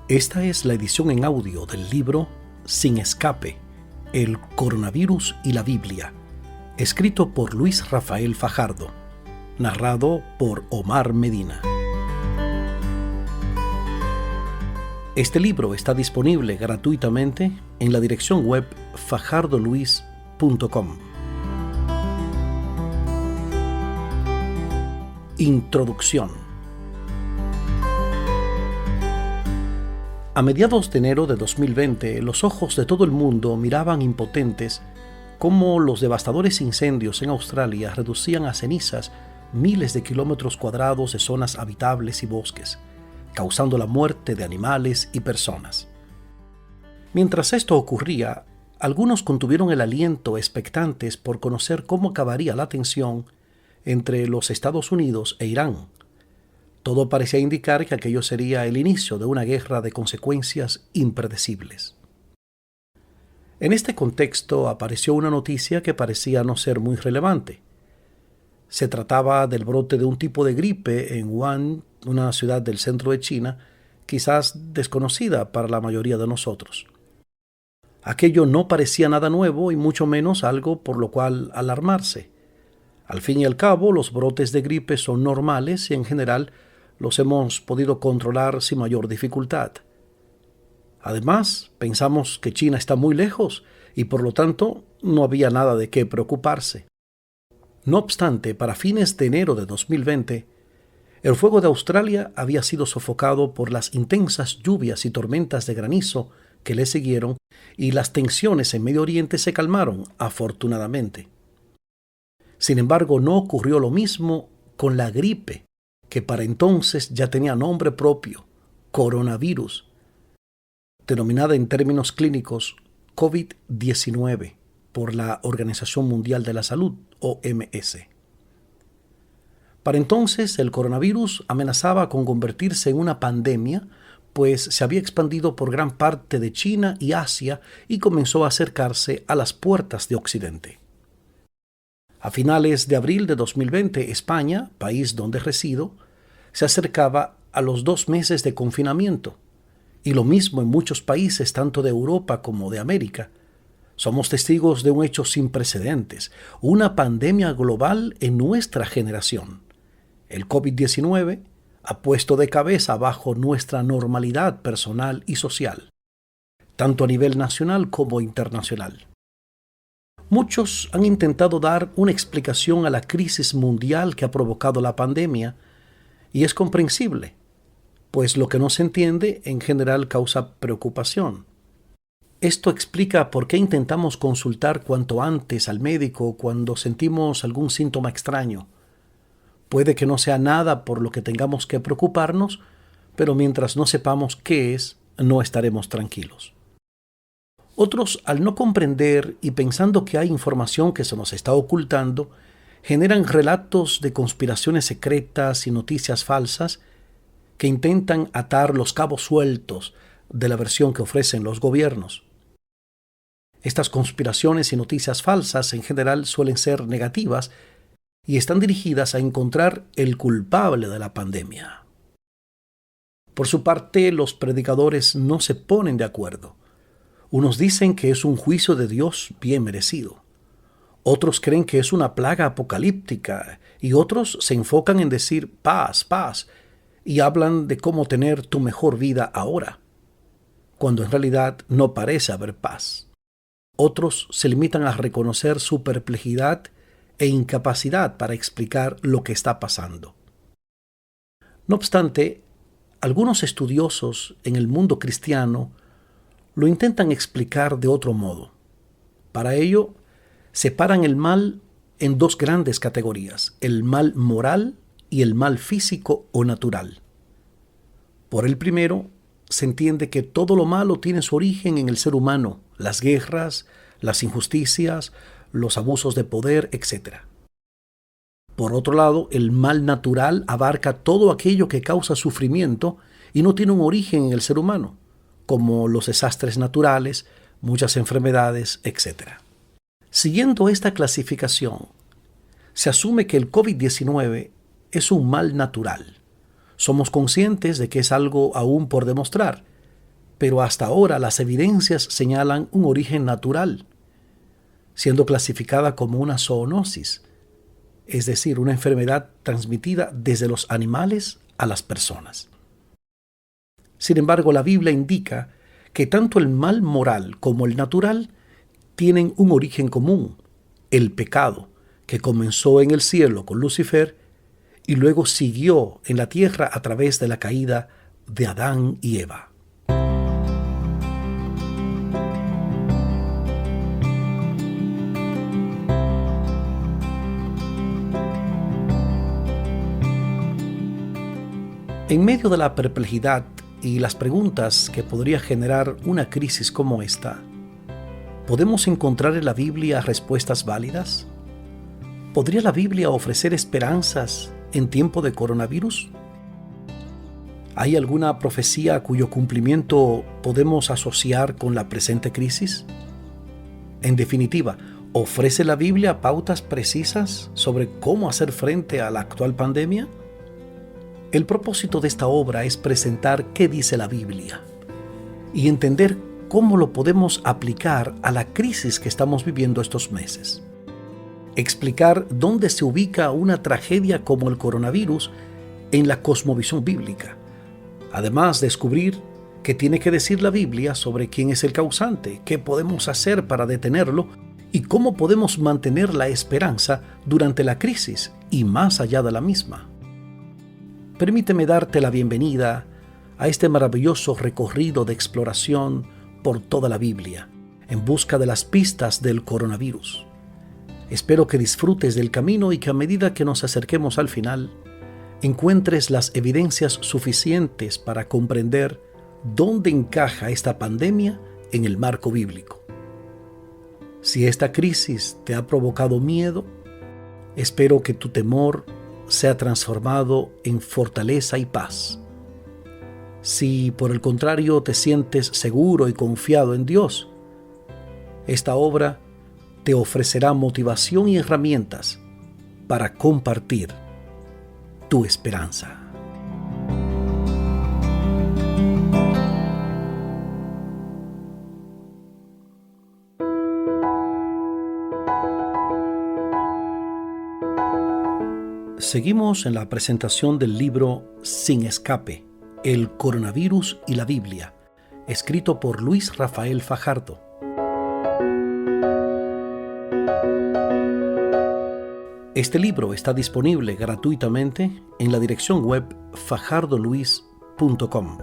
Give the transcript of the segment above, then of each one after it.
Esta es la edición en audio del libro Sin Escape, El Coronavirus y la Biblia, escrito por Luis Rafael Fajardo, narrado por Omar Medina. Este libro está disponible gratuitamente en la dirección web fajardoluis.com. Introducción. A mediados de enero de 2020, los ojos de todo el mundo miraban impotentes cómo los devastadores incendios en Australia reducían a cenizas miles de kilómetros cuadrados de zonas habitables y bosques, causando la muerte de animales y personas. Mientras esto ocurría, algunos contuvieron el aliento expectantes por conocer cómo acabaría la tensión entre los Estados Unidos e Irán. Todo parecía indicar que aquello sería el inicio de una guerra de consecuencias impredecibles. En este contexto apareció una noticia que parecía no ser muy relevante. Se trataba del brote de un tipo de gripe en Wuhan, una ciudad del centro de China, quizás desconocida para la mayoría de nosotros. Aquello no parecía nada nuevo y mucho menos algo por lo cual alarmarse. Al fin y al cabo, los brotes de gripe son normales y en general los hemos podido controlar sin mayor dificultad. Además, pensamos que China está muy lejos y por lo tanto no había nada de qué preocuparse. No obstante, para fines de enero de 2020, el fuego de Australia había sido sofocado por las intensas lluvias y tormentas de granizo que le siguieron y las tensiones en Medio Oriente se calmaron, afortunadamente. Sin embargo, no ocurrió lo mismo con la gripe, que para entonces ya tenía nombre propio, coronavirus, denominada en términos clínicos COVID-19 por la Organización Mundial de la Salud, OMS. Para entonces, el coronavirus amenazaba con convertirse en una pandemia, pues se había expandido por gran parte de China y Asia y comenzó a acercarse a las puertas de Occidente. A finales de abril de 2020, España, país donde resido, se acercaba a los 2 meses de confinamiento, y lo mismo en muchos países, tanto de Europa como de América. Somos testigos de un hecho sin precedentes, una pandemia global en nuestra generación. El COVID-19 ha puesto de cabeza bajo nuestra normalidad personal y social, tanto a nivel nacional como internacional. Muchos han intentado dar una explicación a la crisis mundial que ha provocado la pandemia, y es comprensible, pues lo que no se entiende en general causa preocupación. Esto explica por qué intentamos consultar cuanto antes al médico cuando sentimos algún síntoma extraño. Puede que no sea nada por lo que tengamos que preocuparnos, pero mientras no sepamos qué es, no estaremos tranquilos. Otros, al no comprender y pensando que hay información que se nos está ocultando, generan relatos de conspiraciones secretas y noticias falsas que intentan atar los cabos sueltos de la versión que ofrecen los gobiernos. Estas conspiraciones y noticias falsas en general suelen ser negativas y están dirigidas a encontrar el culpable de la pandemia. Por su parte, los predicadores no se ponen de acuerdo. Unos dicen que es un juicio de Dios bien merecido. Otros creen que es una plaga apocalíptica y otros se enfocan en decir paz, paz y hablan de cómo tener tu mejor vida ahora, cuando en realidad no parece haber paz. Otros se limitan a reconocer su perplejidad e incapacidad para explicar lo que está pasando. No obstante, algunos estudiosos en el mundo cristiano lo intentan explicar de otro modo. Para ello, separan el mal en 2 grandes categorías, el mal moral y el mal físico o natural. Por el primero, se entiende que todo lo malo tiene su origen en el ser humano, las guerras, las injusticias, los abusos de poder, etc. Por otro lado, el mal natural abarca todo aquello que causa sufrimiento y no tiene un origen en el ser humano, como los desastres naturales, muchas enfermedades, etc. Siguiendo esta clasificación, se asume que el COVID-19 es un mal natural. Somos conscientes de que es algo aún por demostrar, pero hasta ahora las evidencias señalan un origen natural, siendo clasificada como una zoonosis, es decir, una enfermedad transmitida desde los animales a las personas. Sin embargo, la Biblia indica que tanto el mal moral como el natural tienen un origen común, el pecado, que comenzó en el cielo con Lucifer y luego siguió en la tierra a través de la caída de Adán y Eva. En medio de la perplejidad y las preguntas que podría generar una crisis como esta, ¿podemos encontrar en la Biblia respuestas válidas? ¿Podría la Biblia ofrecer esperanzas en tiempo de coronavirus? ¿Hay alguna profecía cuyo cumplimiento podemos asociar con la presente crisis? En definitiva, ¿ofrece la Biblia pautas precisas sobre cómo hacer frente a la actual pandemia? El propósito de esta obra es presentar qué dice la Biblia y entender cómo lo podemos aplicar a la crisis que estamos viviendo estos meses. Explicar dónde se ubica una tragedia como el coronavirus en la cosmovisión bíblica. Además, descubrir qué tiene que decir la Biblia sobre quién es el causante, qué podemos hacer para detenerlo y cómo podemos mantener la esperanza durante la crisis y más allá de la misma. Permíteme darte la bienvenida a este maravilloso recorrido de exploración por toda la Biblia, en busca de las pistas del coronavirus. Espero que disfrutes del camino y que a medida que nos acerquemos al final, encuentres las evidencias suficientes para comprender dónde encaja esta pandemia en el marco bíblico. Si esta crisis te ha provocado miedo, espero que tu temor sea transformado en fortaleza y paz. Si por el contrario te sientes seguro y confiado en Dios, esta obra te ofrecerá motivación y herramientas para compartir tu esperanza. Seguimos en la presentación del libro Sin Escape, El Coronavirus y la Biblia, escrito por Luis Rafael Fajardo. Este libro está disponible gratuitamente en la dirección web fajardoluis.com.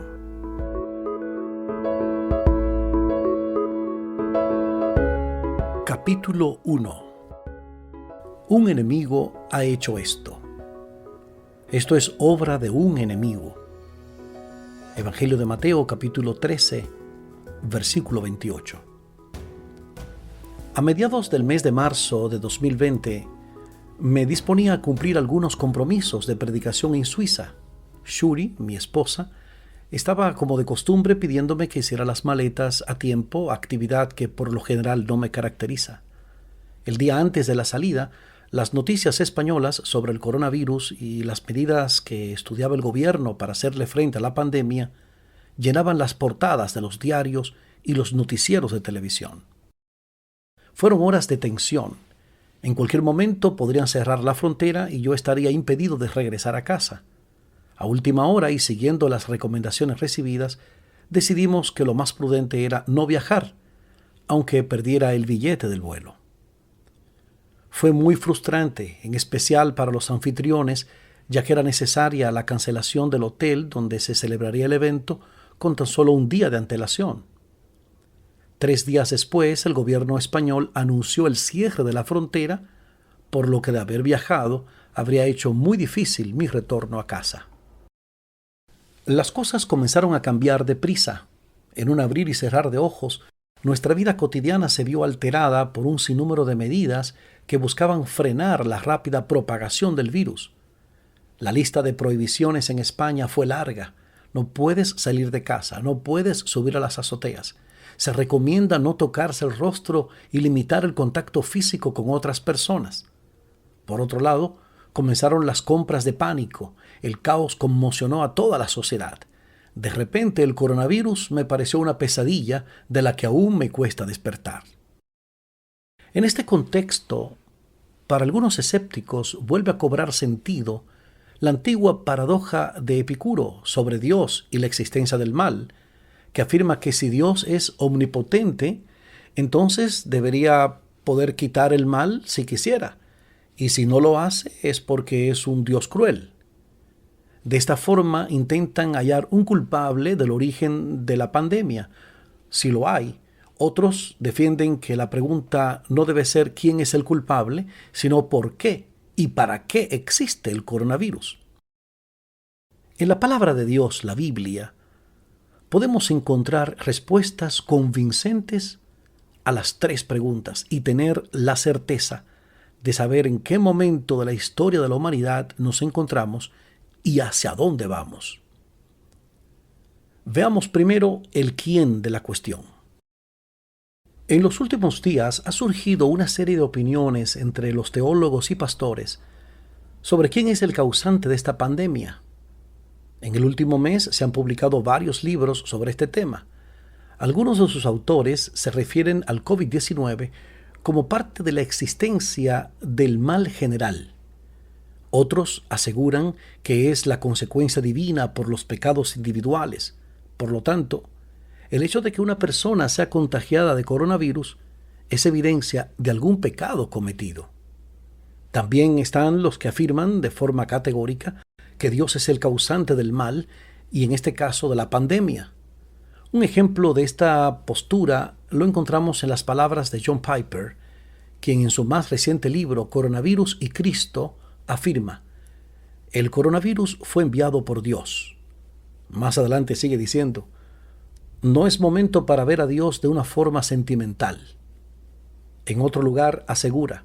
Capítulo 1. Un enemigo ha hecho esto. Esto es obra de un enemigo. Evangelio de Mateo, capítulo 13, versículo 28. A mediados del mes de marzo de 2020, me disponía a cumplir algunos compromisos de predicación en Suiza. Shuri, mi esposa, estaba como de costumbre pidiéndome que hiciera las maletas a tiempo, actividad que por lo general no me caracteriza. El día antes de la salida, las noticias españolas sobre el coronavirus y las medidas que estudiaba el gobierno para hacerle frente a la pandemia llenaban las portadas de los diarios y los noticieros de televisión. Fueron horas de tensión. En cualquier momento podrían cerrar la frontera y yo estaría impedido de regresar a casa. A última hora y siguiendo las recomendaciones recibidas, decidimos que lo más prudente era no viajar, aunque perdiera el billete del vuelo. Fue muy frustrante, en especial para los anfitriones, ya que era necesaria la cancelación del hotel donde se celebraría el evento con tan solo un día de antelación. 3 días después, el gobierno español anunció el cierre de la frontera, por lo que de haber viajado, habría hecho muy difícil mi retorno a casa. Las cosas comenzaron a cambiar deprisa. En un abrir y cerrar de ojos, nuestra vida cotidiana se vio alterada por un sinnúmero de medidas que buscaban frenar la rápida propagación del virus. La lista de prohibiciones en España fue larga. No puedes salir de casa, no puedes subir a las azoteas. Se recomienda no tocarse el rostro y limitar el contacto físico con otras personas. Por otro lado, comenzaron las compras de pánico. El caos conmocionó a toda la sociedad. De repente el coronavirus me pareció una pesadilla de la que aún me cuesta despertar. En este contexto, para algunos escépticos vuelve a cobrar sentido la antigua paradoja de Epicuro sobre Dios y la existencia del mal, que afirma que si Dios es omnipotente, entonces debería poder quitar el mal si quisiera, y si no lo hace es porque es un Dios cruel. De esta forma intentan hallar un culpable del origen de la pandemia, si lo hay. Otros defienden que la pregunta no debe ser quién es el culpable, sino por qué y para qué existe el coronavirus. En la palabra de Dios, la Biblia, podemos encontrar respuestas convincentes a las tres preguntas y tener la certeza de saber en qué momento de la historia de la humanidad nos encontramos y hacia dónde vamos. Veamos primero el quién de la cuestión. En los últimos días ha surgido una serie de opiniones entre los teólogos y pastores sobre quién es el causante de esta pandemia. En el último mes se han publicado varios libros sobre este tema. Algunos de sus autores se refieren al COVID-19 como parte de la existencia del mal general. Otros aseguran que es la consecuencia divina por los pecados individuales. Por lo tanto, el hecho de que una persona sea contagiada de coronavirus es evidencia de algún pecado cometido. También están los que afirman de forma categórica que Dios es el causante del mal y en este caso de la pandemia. Un ejemplo de esta postura lo encontramos en las palabras de John Piper, quien en su más reciente libro Coronavirus y Cristo afirma: el coronavirus fue enviado por Dios. Más adelante sigue diciendo: no es momento para ver a Dios de una forma sentimental. En otro lugar asegura: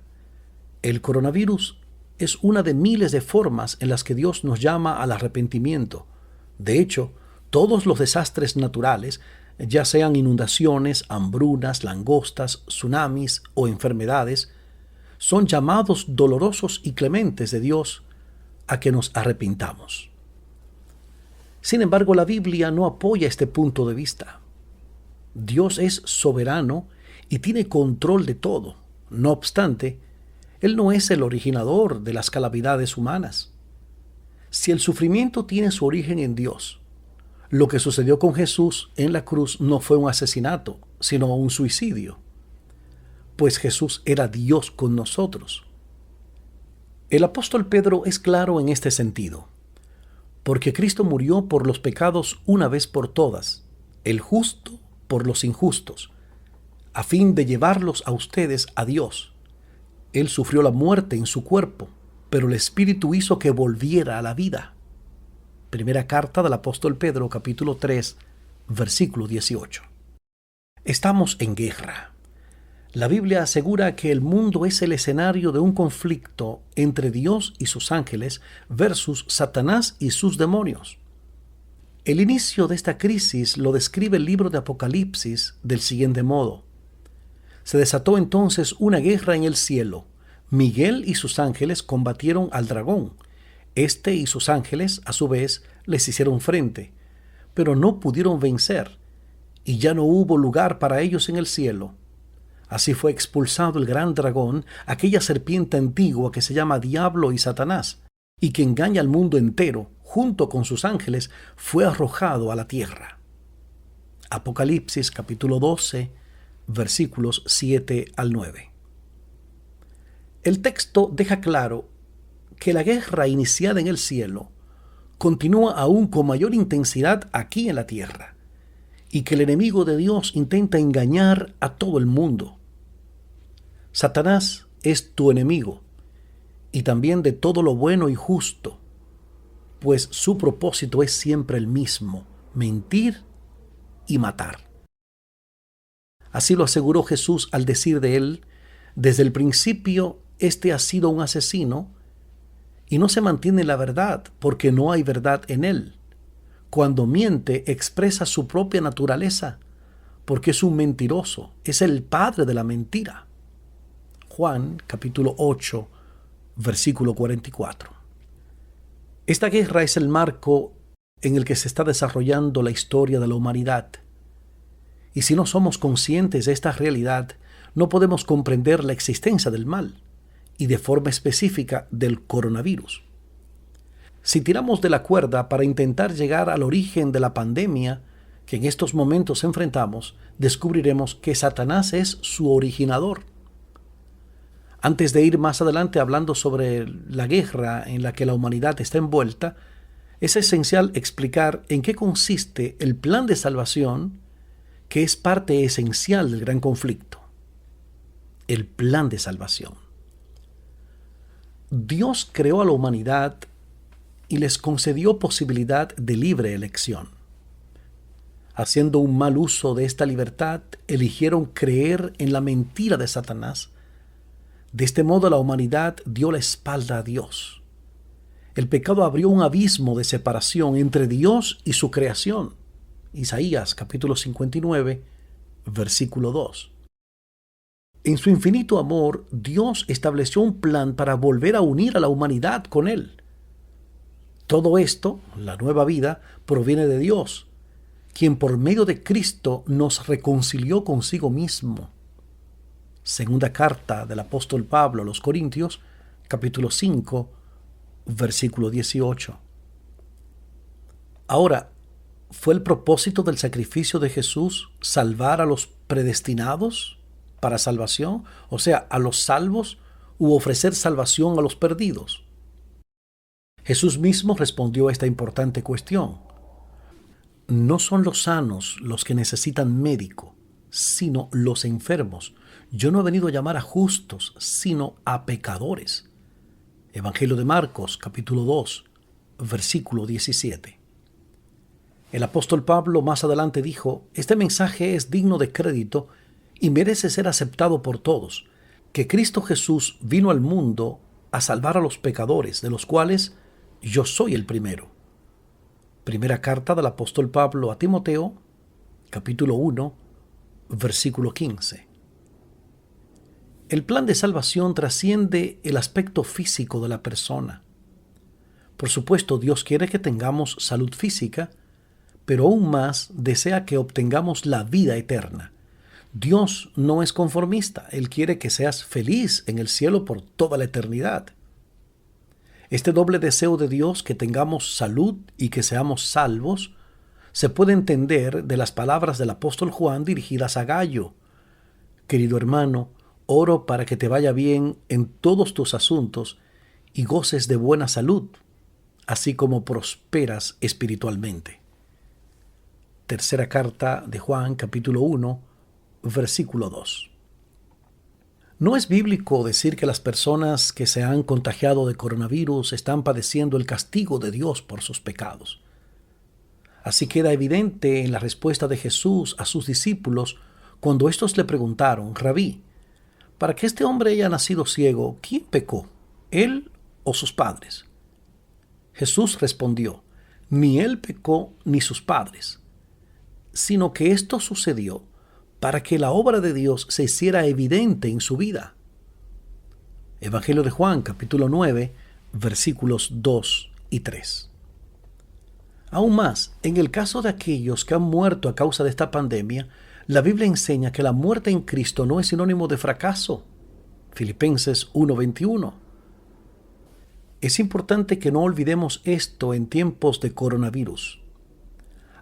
el coronavirus es una de miles de formas en las que Dios nos llama al arrepentimiento. De hecho, todos los desastres naturales, ya sean inundaciones, hambrunas, langostas, tsunamis o enfermedades, son llamados dolorosos y clementes de Dios a que nos arrepintamos. Sin embargo, la Biblia no apoya este punto de vista. Dios es soberano y tiene control de todo. No obstante, Él no es el originador de las calamidades humanas. Si el sufrimiento tiene su origen en Dios, lo que sucedió con Jesús en la cruz no fue un asesinato, sino un suicidio, pues Jesús era Dios con nosotros. El apóstol Pedro es claro en este sentido, porque Cristo murió por los pecados una vez por todas, el justo por los injustos, a fin de llevarlos a ustedes a Dios. Él sufrió la muerte en su cuerpo, pero el Espíritu hizo que volviera a la vida. Primera carta del apóstol Pedro, capítulo 3, versículo 18. Estamos en guerra. La Biblia asegura que el mundo es el escenario de un conflicto entre Dios y sus ángeles versus Satanás y sus demonios. El inicio de esta crisis lo describe el libro de Apocalipsis del siguiente modo: se desató entonces una guerra en el cielo. Miguel y sus ángeles combatieron al dragón. Este y sus ángeles, a su vez, les hicieron frente, pero no pudieron vencer, y ya no hubo lugar para ellos en el cielo. Así fue expulsado el gran dragón, aquella serpiente antigua que se llama Diablo y Satanás, y que engaña al mundo entero, junto con sus ángeles, fue arrojado a la tierra. Apocalipsis capítulo 12, versículos 7 al 9. El texto deja claro que la guerra iniciada en el cielo continúa aún con mayor intensidad aquí en la tierra, y que el enemigo de Dios intenta engañar a todo el mundo. Satanás es tu enemigo, y también de todo lo bueno y justo, pues su propósito es siempre el mismo: mentir y matar. Así lo aseguró Jesús al decir de él: desde el principio este ha sido un asesino y no se mantiene en la verdad, porque no hay verdad en él. Cuando miente, expresa su propia naturaleza, porque es un mentiroso, es el padre de la mentira. Juan capítulo 8, versículo 44. Esta guerra es el marco en el que se está desarrollando la historia de la humanidad. Y si no somos conscientes de esta realidad, no podemos comprender la existencia del mal y de forma específica del coronavirus. Si tiramos de la cuerda para intentar llegar al origen de la pandemia que en estos momentos enfrentamos, descubriremos que Satanás es su originador. Antes de ir más adelante hablando sobre la guerra en la que la humanidad está envuelta, es esencial explicar en qué consiste el plan de salvación, que es parte esencial del gran conflicto. El plan de salvación. Dios creó a la humanidad y les concedió posibilidad de libre elección. Haciendo un mal uso de esta libertad, eligieron creer en la mentira de Satanás. De este modo la humanidad dio la espalda a Dios. El pecado abrió un abismo de separación entre Dios y su creación. Isaías capítulo 59, versículo 2. En su infinito amor, Dios estableció un plan para volver a unir a la humanidad con Él. Todo esto, la nueva vida, proviene de Dios, quien por medio de Cristo nos reconcilió consigo mismo. Segunda carta del apóstol Pablo a los Corintios, capítulo 5, versículo 18. Ahora, ¿fue el propósito del sacrificio de Jesús salvar a los predestinados para salvación? O sea, a los salvos, u ofrecer salvación a los perdidos. Jesús mismo respondió a esta importante cuestión. No son los sanos los que necesitan médico, sino los enfermos. Yo no he venido a llamar a justos, sino a pecadores. Evangelio de Marcos, capítulo 2, versículo 17. El apóstol Pablo más adelante dijo, este mensaje es digno de crédito y merece ser aceptado por todos, que Cristo Jesús vino al mundo a salvar a los pecadores, de los cuales yo soy el primero. Primera carta del apóstol Pablo a Timoteo, capítulo 1, versículo 15. El plan de salvación trasciende el aspecto físico de la persona. Por supuesto, Dios quiere que tengamos salud física, pero aún más desea que obtengamos la vida eterna. Dios no es conformista, Él quiere que seas feliz en el cielo por toda la eternidad. Este doble deseo de Dios, que tengamos salud y que seamos salvos, se puede entender de las palabras del apóstol Juan dirigidas a Gayo. Querido hermano, oro para que te vaya bien en todos tus asuntos y goces de buena salud, así como prosperas espiritualmente. Tercera carta de Juan, capítulo 1, versículo 2. No es bíblico decir que las personas que se han contagiado de coronavirus están padeciendo el castigo de Dios por sus pecados. Así queda evidente en la respuesta de Jesús a sus discípulos cuando éstos le preguntaron, Rabí, para que este hombre haya nacido ciego, ¿quién pecó, él o sus padres? Jesús respondió, ni él pecó ni sus padres, sino que esto sucedió para que la obra de Dios se hiciera evidente en su vida. Evangelio de Juan, capítulo 9, versículos 2 y 3. Aún más, en el caso de aquellos que han muerto a causa de esta pandemia, la Biblia enseña que la muerte en Cristo no es sinónimo de fracaso. Filipenses 1:21. Es importante que no olvidemos esto en tiempos de coronavirus.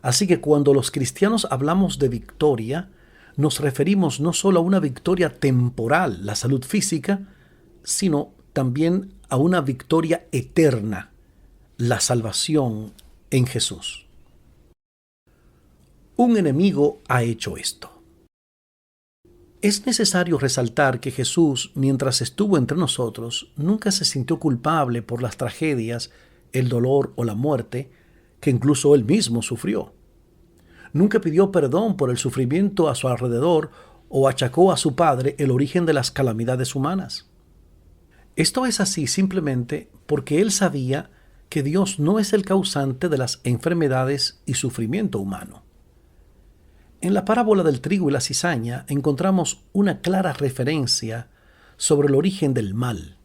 Así que cuando los cristianos hablamos de victoria, nos referimos no solo a una victoria temporal, la salud física, sino también a una victoria eterna, la salvación en Jesús. Un enemigo ha hecho esto. Es necesario resaltar que Jesús, mientras estuvo entre nosotros, nunca se sintió culpable por las tragedias, el dolor o la muerte que incluso él mismo sufrió. Nunca pidió perdón por el sufrimiento a su alrededor o achacó a su Padre el origen de las calamidades humanas. Esto es así simplemente porque él sabía que Dios no es el causante de las enfermedades y sufrimiento humano. En la parábola del trigo y la cizaña encontramos una clara referencia sobre el origen del mal.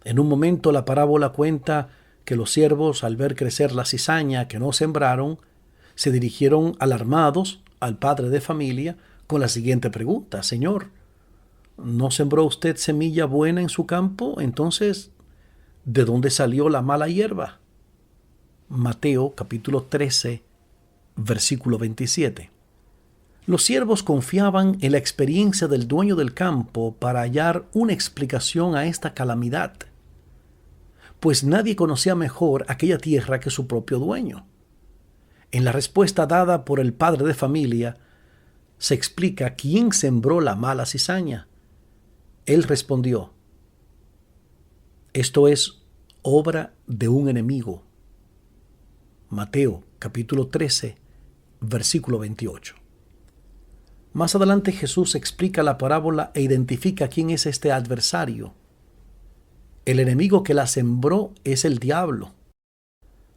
En un momento la parábola cuenta que los siervos, al ver crecer la cizaña que no sembraron, se dirigieron alarmados al padre de familia con la siguiente pregunta: Señor, ¿no sembró usted semilla buena en su campo? Entonces, ¿de dónde salió la mala hierba? Mateo capítulo 13, versículo 27. Los siervos confiaban en la experiencia del dueño del campo para hallar una explicación a esta calamidad, pues nadie conocía mejor aquella tierra que su propio dueño. En la respuesta dada por el padre de familia, se explica quién sembró la mala cizaña. Él respondió: esto es obra de un enemigo. Mateo capítulo 13, versículo 28. Más adelante Jesús explica la parábola e identifica quién es este adversario. El enemigo que la sembró es el diablo.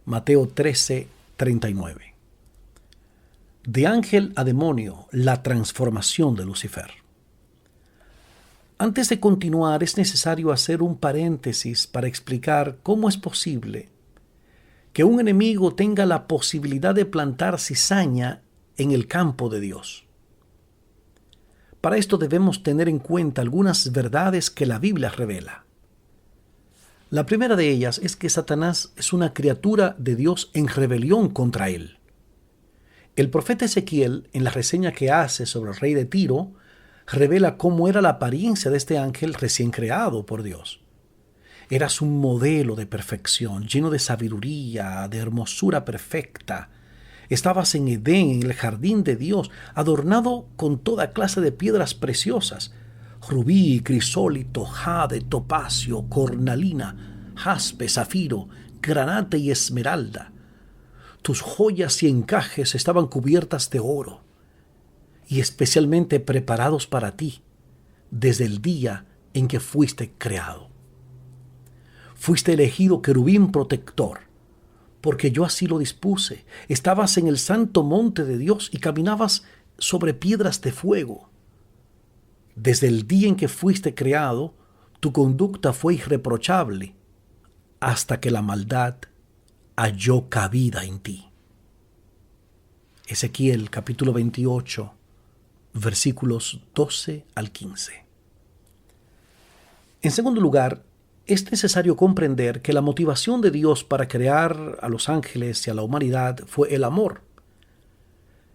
Mateo 13, 39. De ángel a demonio, la transformación de Lucifer. Antes de continuar, es necesario hacer un paréntesis para explicar cómo es posible que un enemigo tenga la posibilidad de plantar cizaña en el campo de Dios. Para esto debemos tener en cuenta algunas verdades que la Biblia revela. La primera de ellas es que Satanás es una criatura de Dios en rebelión contra él. El profeta Ezequiel, en la reseña que hace sobre el rey de Tiro, revela cómo era la apariencia de este ángel recién creado por Dios. Eras un modelo de perfección, lleno de sabiduría, de hermosura perfecta. Estabas en Edén, en el jardín de Dios, adornado con toda clase de piedras preciosas: rubí, crisólito, jade, topacio, cornalina, jaspe, zafiro, granate y esmeralda. Tus joyas y encajes estaban cubiertas de oro y especialmente preparados para ti desde el día en que fuiste creado. Fuiste elegido querubín protector, porque yo así lo dispuse. Estabas en el santo monte de Dios y caminabas sobre piedras de fuego. Desde el día en que fuiste creado, tu conducta fue irreprochable, hasta que la maldad halló cabida en ti. Ezequiel capítulo 28, versículos 12 al 15. En segundo lugar, es necesario comprender que la motivación de Dios para crear a los ángeles y a la humanidad fue el amor.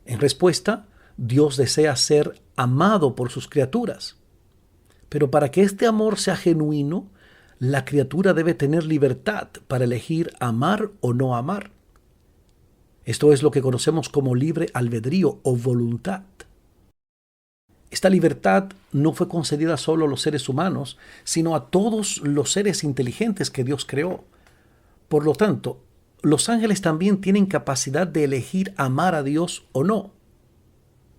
En respuesta, Dios desea ser amado por sus criaturas. Pero para que este amor sea genuino, la criatura debe tener libertad para elegir amar o no amar. Esto es lo que conocemos como libre albedrío o voluntad. Esta libertad no fue concedida solo a los seres humanos, sino a todos los seres inteligentes que Dios creó. Por lo tanto, los ángeles también tienen capacidad de elegir amar a Dios o no.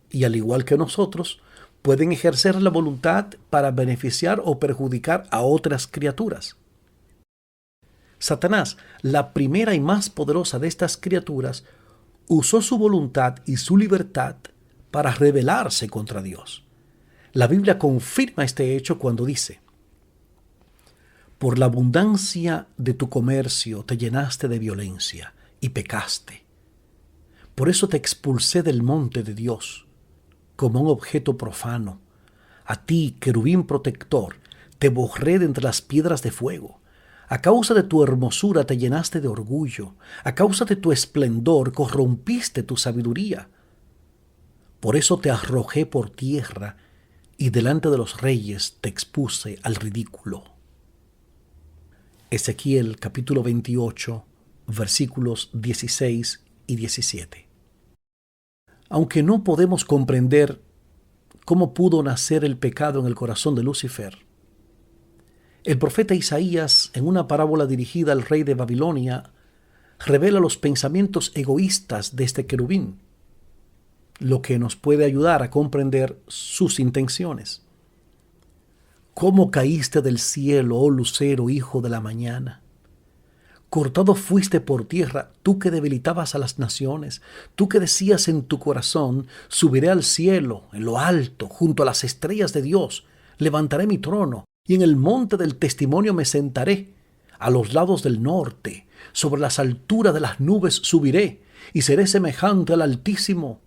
Y al igual que nosotros, pueden ejercer la voluntad para beneficiar o perjudicar a otras criaturas. Satanás, la primera y más poderosa de estas criaturas, usó su voluntad y su libertad para rebelarse contra Dios. La Biblia confirma este hecho cuando dice: por la abundancia de tu comercio te llenaste de violencia y pecaste. Por eso te expulsé del monte de Dios como un objeto profano. A ti, querubín protector, te borré de entre las piedras de fuego. A causa de tu hermosura te llenaste de orgullo. A causa de tu esplendor corrompiste tu sabiduría. Por eso te arrojé por tierra y delante de los reyes te expuse al ridículo. Ezequiel capítulo 28, versículos 16 y 17. Aunque no podemos comprender cómo pudo nacer el pecado en el corazón de Lucifer, el profeta Isaías, en una parábola dirigida al rey de Babilonia, revela los pensamientos egoístas de este querubín, lo que nos puede ayudar a comprender sus intenciones. ¿Cómo caíste del cielo, oh lucero, hijo de la mañana? Cortado fuiste por tierra, tú que debilitabas a las naciones, tú que decías en tu corazón: subiré al cielo, en lo alto, junto a las estrellas de Dios, levantaré mi trono, y en el monte del testimonio me sentaré, a los lados del norte, Sobre las alturas de las nubes subiré y seré semejante al Altísimo.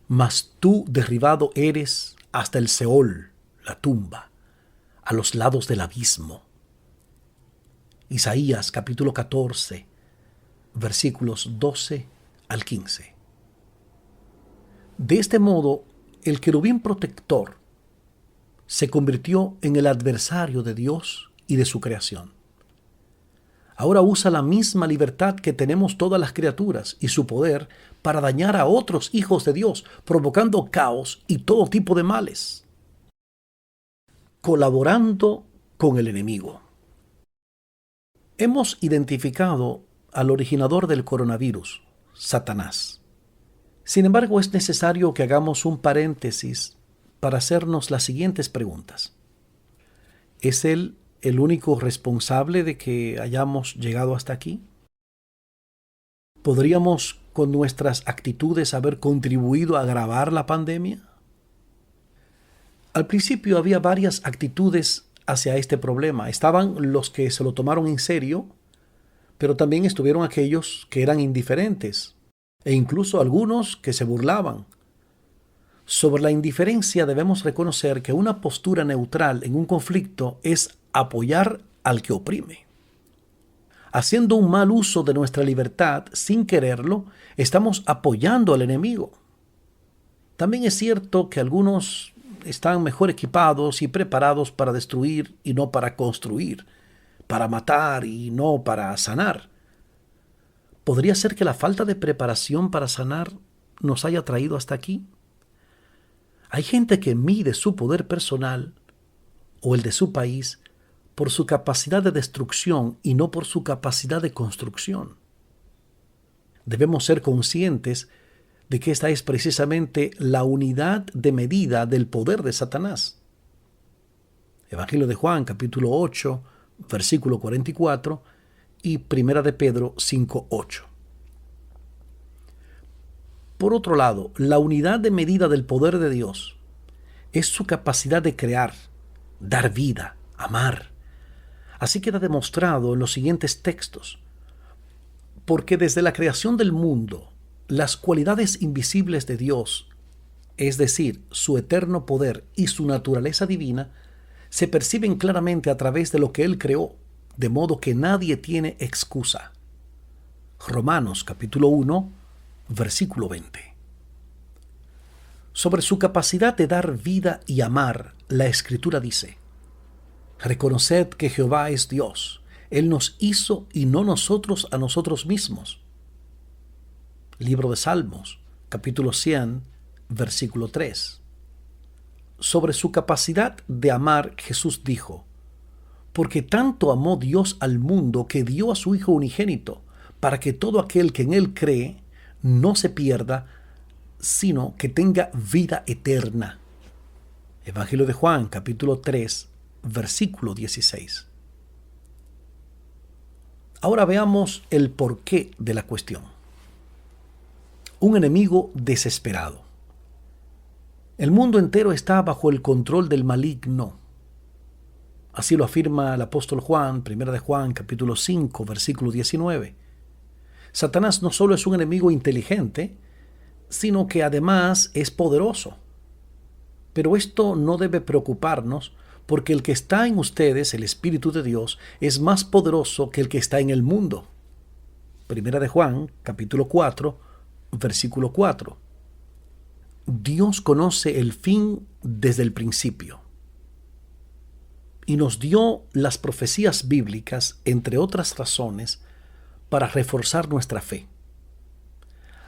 Mas tú derribado eres hasta el Seol, la tumba, a los lados del abismo. Isaías capítulo 14, versículos 12 al 15. De este modo, el querubín protector se convirtió en el adversario de Dios y de su creación. Ahora usa la misma libertad que tenemos todas las criaturas y su poder para dañar a otros hijos de Dios, provocando caos y todo tipo de males, colaborando con el enemigo. Hemos identificado al originador del coronavirus, Satanás. Sin embargo, es necesario que hagamos un paréntesis para hacernos las siguientes preguntas. ¿Es él el único responsable de que hayamos llegado hasta aquí? ¿Podríamos con nuestras actitudes haber contribuido a agravar la pandemia? Al principio había varias actitudes hacia este problema. Estaban los que se lo tomaron en serio, pero también estuvieron aquellos que eran indiferentes e incluso algunos que se burlaban. Sobre la indiferencia debemos reconocer que una postura neutral en un conflicto es apoyar al que oprime. Haciendo un mal uso de nuestra libertad sin quererlo, estamos apoyando al enemigo. También es cierto que algunos están mejor equipados y preparados para destruir y no para construir, para matar y no para sanar. ¿Podría ser que la falta de preparación para sanar nos haya traído hasta aquí? Hay gente que mide su poder personal o el de su país por su capacidad de destrucción y no por su capacidad de construcción. Debemos ser conscientes de que esta es precisamente la unidad de medida del poder de Satanás. Evangelio de Juan, capítulo 8, versículo 44 y Primera de Pedro 5:8. Por otro lado, la unidad de medida del poder de Dios es su capacidad de crear, dar vida, amar. Así queda demostrado en los siguientes textos. Porque desde la creación del mundo, las cualidades invisibles de Dios, es decir, su eterno poder y su naturaleza divina, se perciben claramente a través de lo que Él creó, de modo que nadie tiene excusa. Romanos capítulo 1, versículo 20. Sobre su capacidad de dar vida y amar, la Escritura dice: reconoced que Jehová es Dios. Él nos hizo y no nosotros a nosotros mismos. Libro de Salmos, capítulo 100, versículo 3. Sobre su capacidad de amar, Jesús dijo: porque tanto amó Dios al mundo que dio a su Hijo unigénito, para que todo aquel que en Él cree no se pierda, sino que tenga vida eterna. Evangelio de Juan, capítulo 3, versículo 16. Ahora veamos el porqué de la cuestión. Un enemigo desesperado. El mundo entero está bajo el control del maligno. Así lo afirma el apóstol Juan, Primera de Juan, capítulo 5, versículo 19. Satanás no solo es un enemigo inteligente, sino que además es poderoso. Pero esto no debe preocuparnos, porque el que está en ustedes, el Espíritu de Dios, es más poderoso que el que está en el mundo. Primera de Juan, capítulo 4, versículo 4. Dios conoce el fin desde el principio y nos dio las profecías bíblicas, entre otras razones, para reforzar nuestra fe.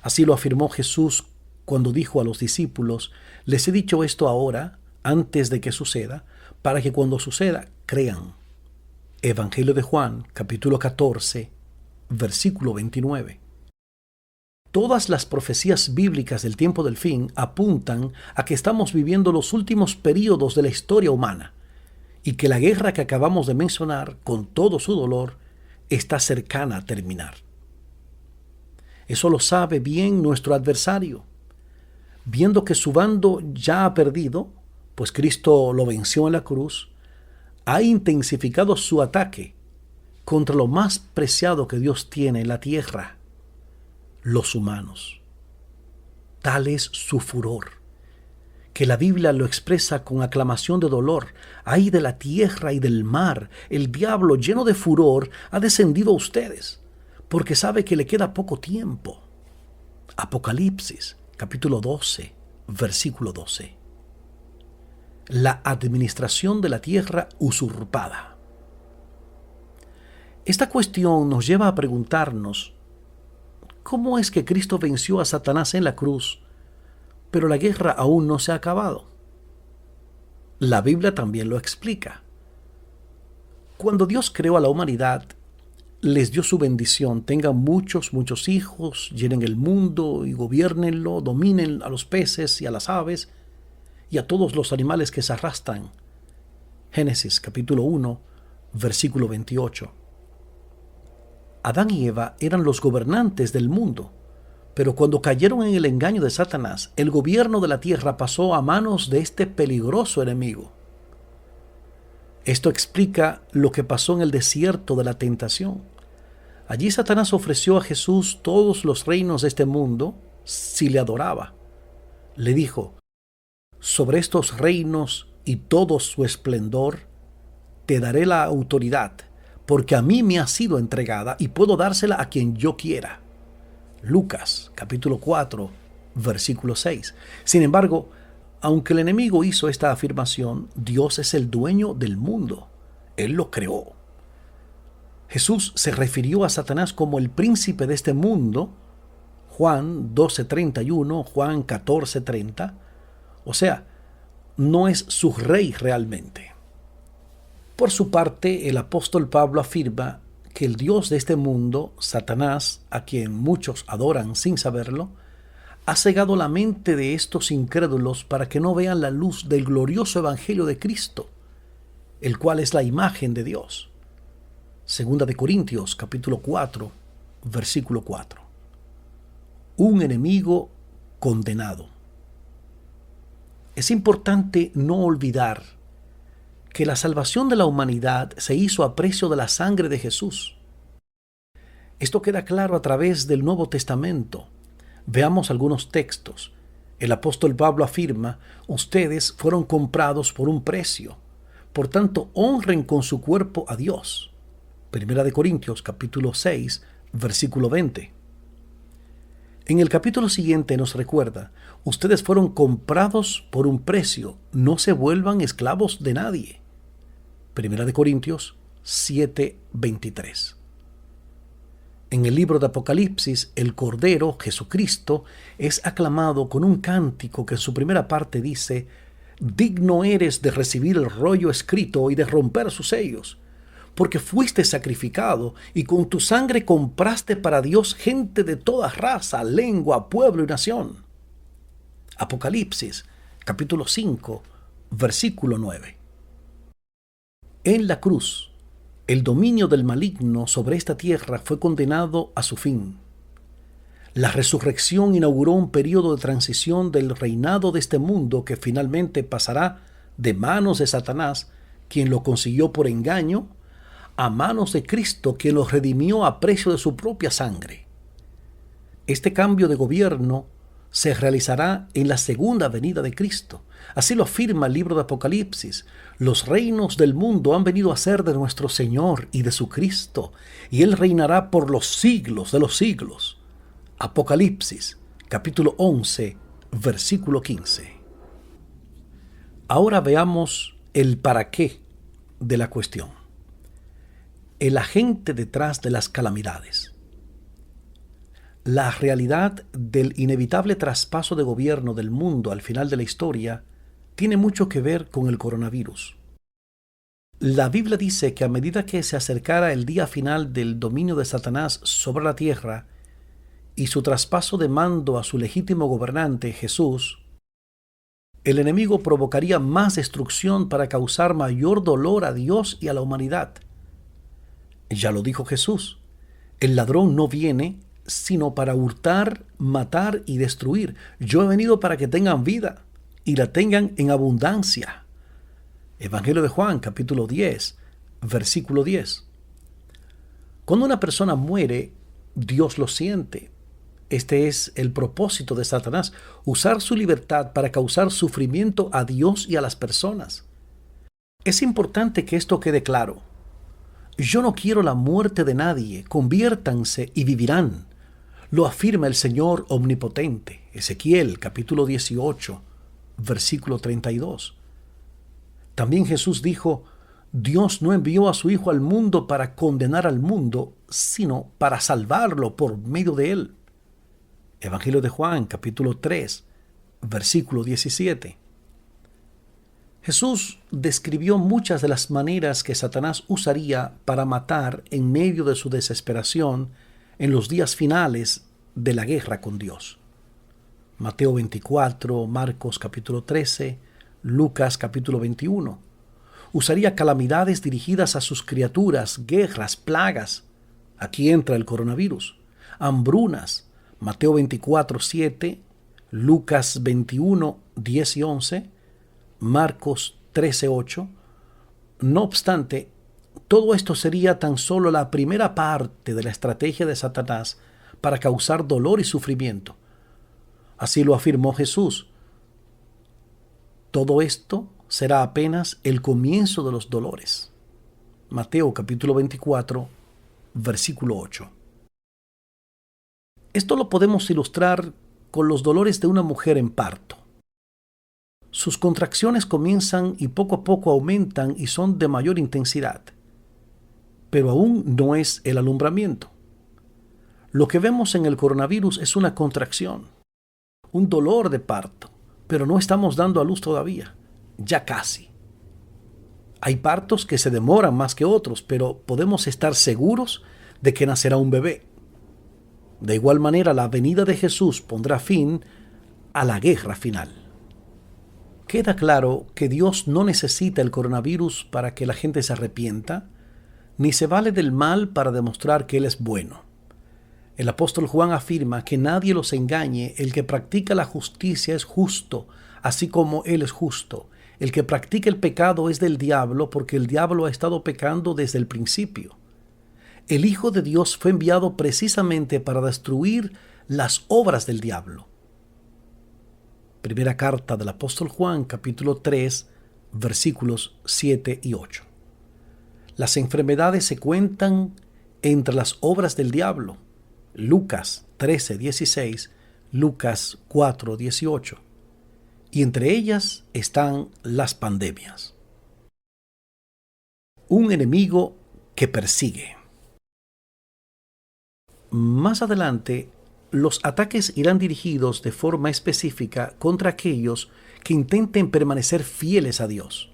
Así lo afirmó Jesús cuando dijo a los discípulos: les he dicho esto ahora, antes de que suceda, para que cuando suceda, crean. Evangelio de Juan, capítulo 14, versículo 29. Todas las profecías bíblicas del tiempo del fin apuntan a que estamos viviendo los últimos períodos de la historia humana y que la guerra que acabamos de mencionar, con todo su dolor, está cercana a terminar. Eso lo sabe bien nuestro adversario. Viendo que su bando ya ha perdido, pues Cristo lo venció en la cruz, ha intensificado su ataque contra lo más preciado que Dios tiene en la tierra, los humanos. Tal es su furor, que la Biblia lo expresa con aclamación de dolor. Ay de la tierra y del mar, el diablo lleno de furor ha descendido a ustedes, porque sabe que le queda poco tiempo. Apocalipsis, capítulo 12, versículo 12. La administración de la tierra usurpada. Esta cuestión nos lleva a preguntarnos, ¿cómo es que Cristo venció a Satanás en la cruz, pero la guerra aún no se ha acabado? La Biblia también lo explica. Cuando Dios creó a la humanidad, les dio su bendición: tengan muchos hijos, llenen el mundo y gobiernenlo, dominen a los peces y a las aves y a todos los animales que se arrastran. Génesis capítulo 1, versículo 28. Adán y Eva eran los gobernantes del mundo, pero cuando cayeron en el engaño de Satanás, el gobierno de la tierra pasó a manos de este peligroso enemigo. Esto explica lo que pasó en el desierto de la tentación. Allí Satanás ofreció a Jesús todos los reinos de este mundo si le adoraba. Le dijo: sobre estos reinos y todo su esplendor te daré la autoridad, porque a mí me ha sido entregada y puedo dársela a quien yo quiera. Lucas capítulo 4, versículo 6. Sin embargo, aunque el enemigo hizo esta afirmación, Dios es el dueño del mundo. Él lo creó. Jesús se refirió a Satanás como el príncipe de este mundo, Juan 12:31, Juan 14:30. O sea, no es su rey realmente. Por su parte, el apóstol Pablo afirma que el Dios de este mundo, Satanás, a quien muchos adoran sin saberlo, ha cegado la mente de estos incrédulos para que no vean la luz del glorioso evangelio de Cristo, el cual es la imagen de Dios. Segunda de Corintios, capítulo 4, versículo 4. Un enemigo condenado. Es importante no olvidar que la salvación de la humanidad se hizo a precio de la sangre de Jesús. Esto queda claro a través del Nuevo Testamento. Veamos algunos textos. El apóstol Pablo afirma: ustedes fueron comprados por un precio, por tanto honren con su cuerpo a Dios. Primera de Corintios capítulo 6, versículo 20. En el capítulo siguiente nos recuerda: ustedes fueron comprados por un precio, no se vuelvan esclavos de nadie. Primera de Corintios 7, 23. En el libro de Apocalipsis, el Cordero, Jesucristo, es aclamado con un cántico que en su primera parte dice: digno eres de recibir el rollo escrito y de romper sus sellos, porque fuiste sacrificado y con tu sangre compraste para Dios gente de toda raza, lengua, pueblo y nación. Apocalipsis, capítulo 5, versículo 9. En la cruz, el dominio del maligno sobre esta tierra fue condenado a su fin. La resurrección inauguró un periodo de transición del reinado de este mundo que finalmente pasará de manos de Satanás, quien lo consiguió por engaño, a manos de Cristo, quien lo redimió a precio de su propia sangre. Este cambio de gobierno se realizará en la segunda venida de Cristo. Así lo afirma el libro de Apocalipsis: los reinos del mundo han venido a ser de nuestro Señor y de su Cristo, y Él reinará por los siglos de los siglos. Apocalipsis, capítulo 11, versículo 15. Ahora veamos el para qué de la cuestión. El agente detrás de las calamidades. La realidad del inevitable traspaso de gobierno del mundo al final de la historia tiene mucho que ver con el coronavirus. La Biblia dice que a medida que se acercara el día final del dominio de Satanás sobre la tierra y su traspaso de mando a su legítimo gobernante, Jesús, el enemigo provocaría más destrucción para causar mayor dolor a Dios y a la humanidad. Ya lo dijo Jesús: el ladrón no viene sino para hurtar, matar y destruir. Yo he venido para que tengan vida y la tengan en abundancia. Evangelio de Juan, capítulo 10, versículo 10. Cuando una persona muere, Dios lo siente. Este es el propósito de Satanás, usar su libertad para causar sufrimiento a Dios y a las personas. Es importante que esto quede claro. Yo no quiero la muerte de nadie, conviértanse y vivirán. Lo afirma el Señor omnipotente. Ezequiel capítulo 18, versículo 32. También Jesús dijo, Dios no envió a su Hijo al mundo para condenar al mundo, sino para salvarlo por medio de él. Evangelio de Juan capítulo 3, versículo 17. Jesús describió muchas de las maneras que Satanás usaría para matar en medio de su desesperación en los días finales de la guerra con Dios. Mateo 24, Marcos capítulo 13, Lucas capítulo 21. Usaría calamidades dirigidas a sus criaturas, guerras, plagas. Aquí entra el coronavirus. Hambrunas. Mateo 24, 7, Lucas 21, 10 y 11, Marcos 13, 8. No obstante, todo esto sería tan solo la primera parte de la estrategia de Satanás para causar dolor y sufrimiento. Así lo afirmó Jesús. Todo esto será apenas el comienzo de los dolores. Mateo capítulo 24, versículo 8. Esto lo podemos ilustrar con los dolores de una mujer en parto. Sus contracciones comienzan y poco a poco aumentan y son de mayor intensidad. Pero aún no es el alumbramiento. Lo que vemos en el coronavirus es una contracción, un dolor de parto, pero no estamos dando a luz todavía, ya casi. Hay partos que se demoran más que otros, pero podemos estar seguros de que nacerá un bebé. De igual manera, la venida de Jesús pondrá fin a la guerra final. Queda claro que Dios no necesita el coronavirus para que la gente se arrepienta, ni se vale del mal para demostrar que Él es bueno. El apóstol Juan afirma que nadie los engañe, el que practica la justicia es justo, así como Él es justo. El que practica el pecado es del diablo, porque el diablo ha estado pecando desde el principio. El Hijo de Dios fue enviado precisamente para destruir las obras del diablo. Primera carta del apóstol Juan, capítulo 3, versículos 7 y 8. Las enfermedades se cuentan entre las obras del diablo. Lucas 13, 16, Lucas 4, 18. Y entre ellas están las pandemias. Un enemigo que persigue. Más adelante, los ataques irán dirigidos de forma específica contra aquellos que intenten permanecer fieles a Dios.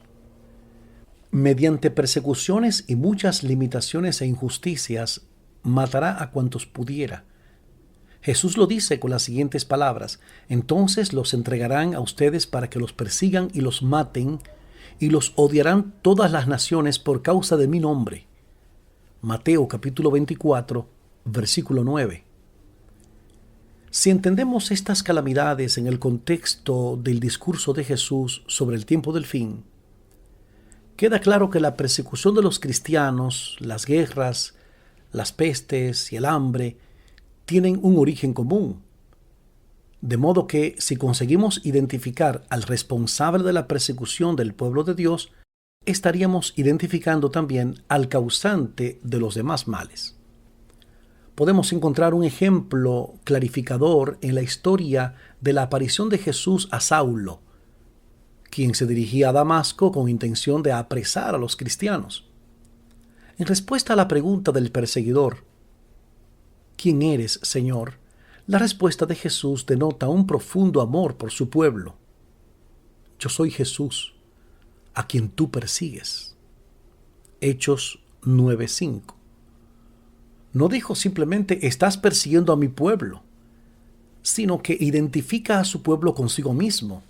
Mediante persecuciones y muchas limitaciones e injusticias, matará a cuantos pudiera. Jesús lo dice con las siguientes palabras: entonces los entregarán a ustedes para que los persigan y los maten, y los odiarán todas las naciones por causa de mi nombre. Mateo capítulo 24, versículo 9. Si entendemos estas calamidades en el contexto del discurso de Jesús sobre el tiempo del fin, queda claro que la persecución de los cristianos, las guerras, las pestes y el hambre tienen un origen común. De modo que si conseguimos identificar al responsable de la persecución del pueblo de Dios, estaríamos identificando también al causante de los demás males. Podemos encontrar un ejemplo clarificador en la historia de la aparición de Jesús a Saulo, quien se dirigía a Damasco con intención de apresar a los cristianos. En respuesta a la pregunta del perseguidor, ¿quién eres, Señor?, la respuesta de Jesús denota un profundo amor por su pueblo. Yo soy Jesús, a quien tú persigues. Hechos 9:5. No dijo simplemente estás persiguiendo a mi pueblo, sino que identifica a su pueblo consigo mismo.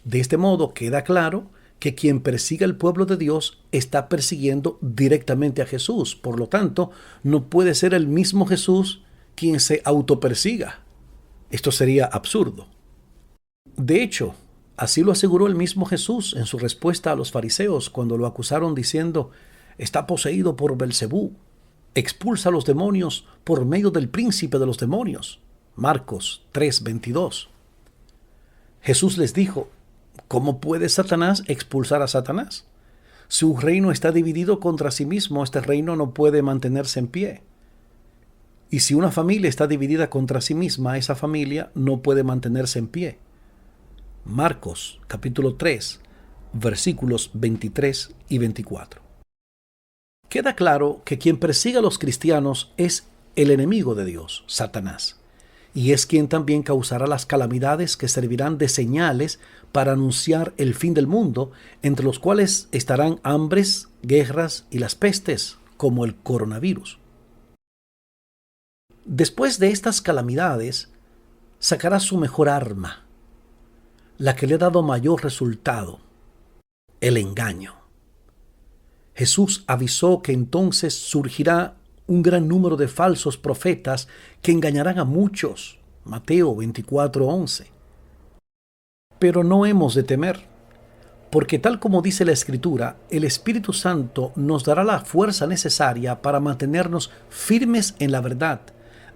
De este modo queda claro que quien persigue al pueblo de Dios está persiguiendo directamente a Jesús. Por lo tanto, no puede ser el mismo Jesús quien se autopersiga. Esto sería absurdo. De hecho, así lo aseguró el mismo Jesús en su respuesta a los fariseos cuando lo acusaron diciendo, está poseído por Belcebú. expulsa a los demonios por medio del príncipe de los demonios. Marcos 3:22. Jesús les dijo: ¿cómo puede Satanás expulsar a Satanás? Si un reino está dividido contra sí mismo, este reino no puede mantenerse en pie. Y si una familia está dividida contra sí misma, esa familia no puede mantenerse en pie. Marcos capítulo 3, versículos 23 y 24. Queda claro que quien persigue a los cristianos es el enemigo de Dios, Satanás, y es quien también causará las calamidades que servirán de señales para anunciar el fin del mundo, entre los cuales estarán hambres, guerras y las pestes, como el coronavirus. Después de estas calamidades, sacará su mejor arma, la que le ha dado mayor resultado: el engaño. Jesús avisó que entonces surgirá un gran número de falsos profetas que engañarán a muchos. Mateo 24:11. Pero no hemos de temer, porque tal como dice la Escritura, el Espíritu Santo nos dará la fuerza necesaria para mantenernos firmes en la verdad,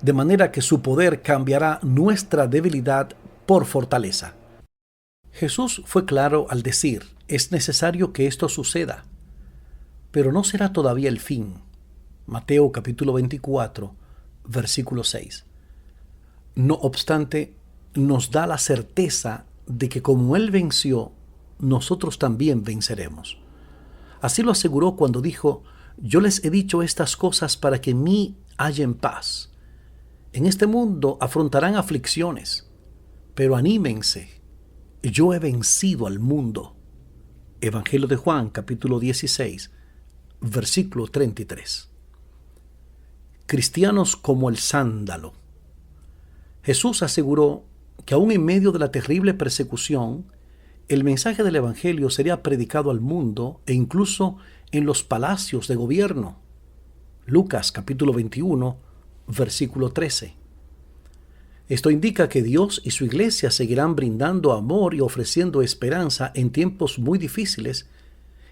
de manera que su poder cambiará nuestra debilidad por fortaleza. Jesús fue claro al decir: es necesario que esto suceda, pero no será todavía el fin. Mateo capítulo 24, versículo 6. No obstante, nos da la certeza de que como Él venció, nosotros también venceremos. Así lo aseguró cuando dijo: yo les he dicho estas cosas para que en mí hallen paz. En este mundo afrontarán aflicciones, pero anímense, yo he vencido al mundo. Evangelio de Juan, capítulo 16, versículo 33. Cristianos como el sándalo. Jesús aseguró que aún en medio de la terrible persecución, el mensaje del Evangelio sería predicado al mundo e incluso en los palacios de gobierno. Lucas capítulo 21, versículo 13. Esto indica que Dios y su iglesia seguirán brindando amor y ofreciendo esperanza en tiempos muy difíciles,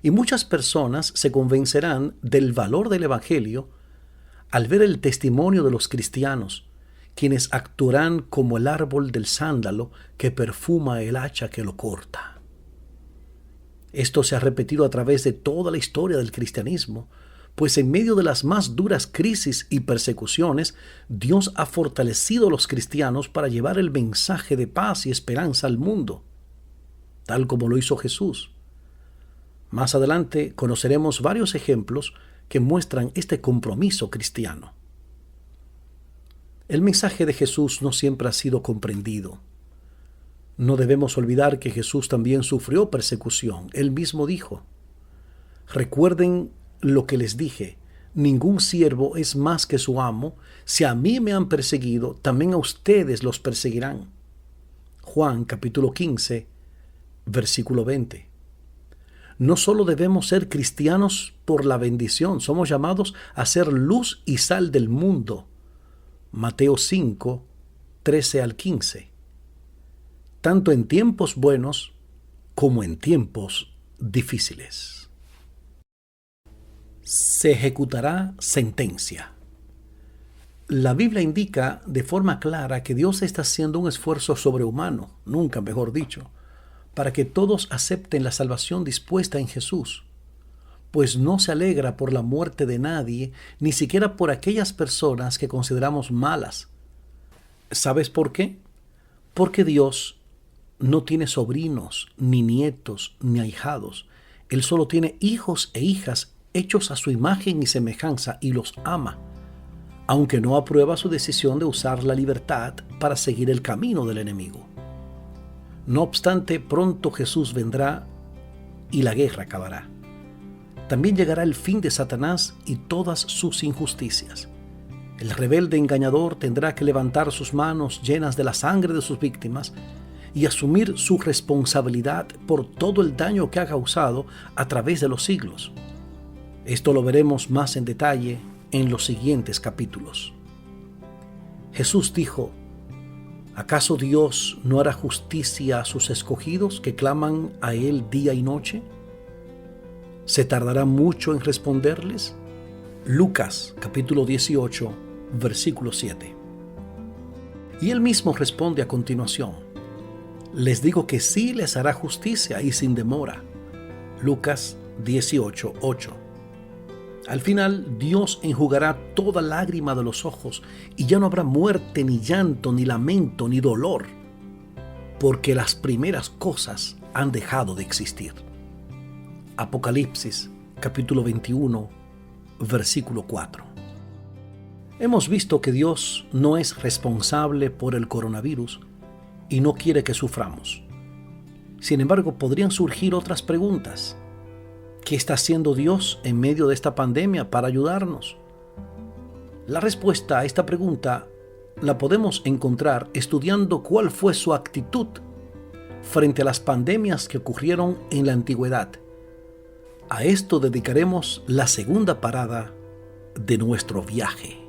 y muchas personas se convencerán del valor del Evangelio al ver el testimonio de los cristianos, quienes actuarán como el árbol del sándalo que perfuma el hacha que lo corta. Esto se ha repetido a través de toda la historia del cristianismo, pues en medio de las más duras crisis y persecuciones, Dios ha fortalecido a los cristianos para llevar el mensaje de paz y esperanza al mundo, tal como lo hizo Jesús. Más adelante conoceremos varios ejemplos que muestran este compromiso cristiano. El mensaje de Jesús no siempre ha sido comprendido. No debemos olvidar que Jesús también sufrió persecución. Él mismo dijo: recuerden lo que les dije, ningún siervo es más que su amo. Si a mí me han perseguido, también a ustedes los perseguirán. Juan capítulo 15, versículo 20. No solo debemos ser cristianos por la bendición, somos llamados a ser luz y sal del mundo. Mateo 5, 13 al 15. Tanto en tiempos buenos como en tiempos difíciles. Se ejecutará sentencia. La Biblia indica de forma clara que Dios está haciendo un esfuerzo sobrehumano, nunca mejor dicho, para que todos acepten la salvación dispuesta en Jesús, pues no se alegra por la muerte de nadie, ni siquiera por aquellas personas que consideramos malas. ¿Sabes por qué? Porque Dios no tiene sobrinos, ni nietos, ni ahijados. Él solo tiene hijos e hijas hechos a su imagen y semejanza, y los ama, aunque no aprueba su decisión de usar la libertad para seguir el camino del enemigo. No obstante, pronto Jesús vendrá y la guerra acabará. También llegará el fin de Satanás y todas sus injusticias. El rebelde engañador tendrá que levantar sus manos llenas de la sangre de sus víctimas y asumir su responsabilidad por todo el daño que ha causado a través de los siglos. Esto lo veremos más en detalle en los siguientes capítulos. Jesús dijo: ¿acaso Dios no hará justicia a sus escogidos que claman a Él día y noche? ¿Se tardará mucho en responderles? Lucas capítulo 18, versículo 7. Y él mismo responde a continuación: les digo que sí les hará justicia y sin demora. Lucas 18, 8. Al final, Dios enjugará toda lágrima de los ojos y ya no habrá muerte, ni llanto, ni lamento, ni dolor, porque las primeras cosas han dejado de existir. Apocalipsis capítulo 21, versículo 4. Hemos visto que Dios no es responsable por el coronavirus y no quiere que suframos. Sin embargo, podrían surgir otras preguntas. ¿Qué está haciendo Dios en medio de esta pandemia para ayudarnos? La respuesta a esta pregunta la podemos encontrar estudiando cuál fue su actitud frente a las pandemias que ocurrieron en la antigüedad. A esto dedicaremos la segunda parada de nuestro viaje.